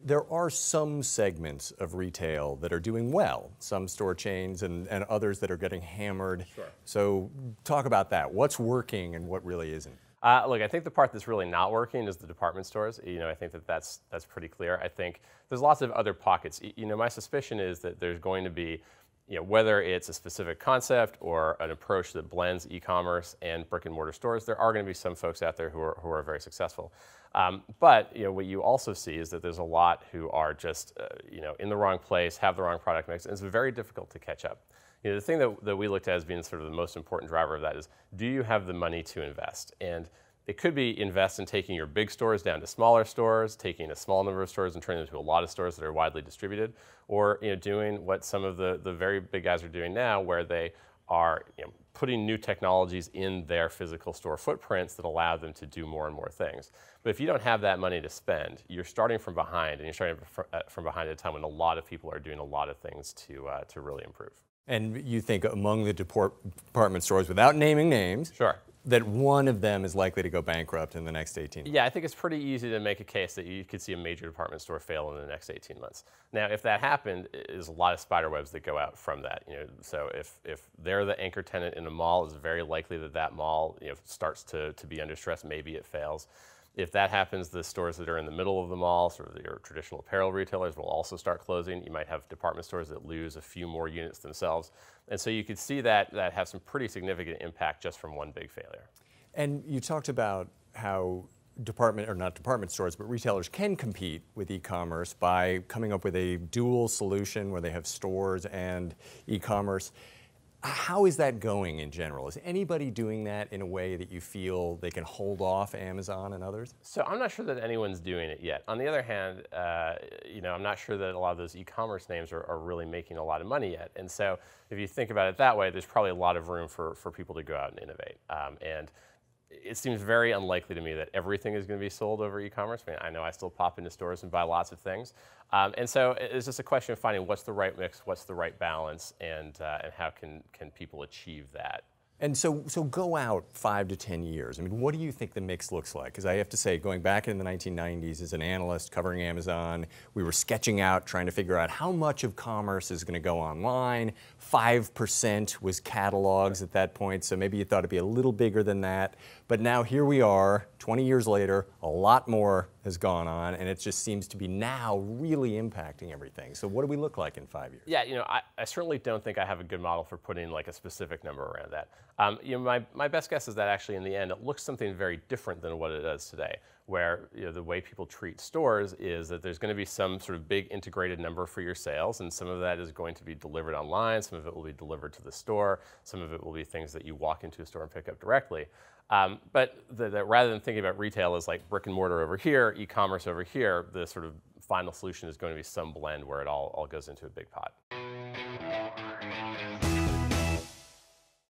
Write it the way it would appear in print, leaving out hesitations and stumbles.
There are some segments of retail that are doing well, some store chains and others that are getting hammered. Sure. So talk about that. What's working and what really isn't? Look, I think the part that's really not working is the department stores. I think that's pretty clear. I think there's lots of other pockets. My suspicion is that there's going to be, whether it's a specific concept or an approach that blends e-commerce and brick and mortar stores, there are going to be some folks out there who are very successful. But what you also see is that there's a lot who are just in the wrong place, have the wrong product mix, and it's very difficult to catch up. The thing that we looked at as being sort of the most important driver of that is, do you have the money to invest? And it could be invest in taking your big stores down to smaller stores, taking a small number of stores and turning them into a lot of stores that are widely distributed, or doing what some of the very big guys are doing now, where they are putting new technologies in their physical store footprints that allow them to do more and more things. But if you don't have that money to spend, you're starting from behind, and you're starting from behind at a time when a lot of people are doing a lot of things to really improve. And you think among the department stores, without naming names, Sure. that one of them is likely to go bankrupt in the next 18 months? Yeah, I think it's pretty easy to make a case that you could see a major department store fail in the next 18 months. Now, if that happened, there's a lot of spider webs that go out from that. So if they're the anchor tenant in a mall, it's very likely that that mall starts to be under stress. Maybe it fails. If that happens, the stores that are in the middle of the mall, sort of your traditional apparel retailers, will also start closing. You might have department stores that lose a few more units themselves. And so you could see that have some pretty significant impact just from one big failure. And you talked about how not department stores, but retailers can compete with e-commerce by coming up with a dual solution where they have stores and e-commerce. How is that going in general? Is anybody doing that in a way that you feel they can hold off Amazon and others? So I'm not sure that anyone's doing it yet. On the other hand, I'm not sure that a lot of those e-commerce names are really making a lot of money yet. And so if you think about it that way, there's probably a lot of room for people to go out and innovate. And it seems very unlikely to me that everything is going to be sold over e-commerce. I know I still pop into stores and buy lots of things. And so it's just a question of finding what's the right mix, what's the right balance, and how can people achieve that. And so go out 5 to 10 years. What do you think the mix looks like? Because I have to say, going back in the 1990s as an analyst covering Amazon, we were sketching out, trying to figure out how much of commerce is going to go online. 5% was catalogs at that point, so maybe you thought it'd be a little bigger than that. But now here we are, 20 years later, a lot more has gone on, and it just seems to be now really impacting everything. So what do we look like in 5 years? Yeah, I certainly don't think I have a good model for putting like a specific number around that. My best guess is that actually in the end it looks something very different than what it does today, where the way people treat stores is that there's going to be some sort of big integrated number for your sales, and some of that is going to be delivered online, some of it will be delivered to the store, some of it will be things that you walk into a store and pick up directly. But rather than thinking about retail as like brick and mortar over here, e-commerce over here, the sort of final solution is going to be some blend where it all goes into a big pot.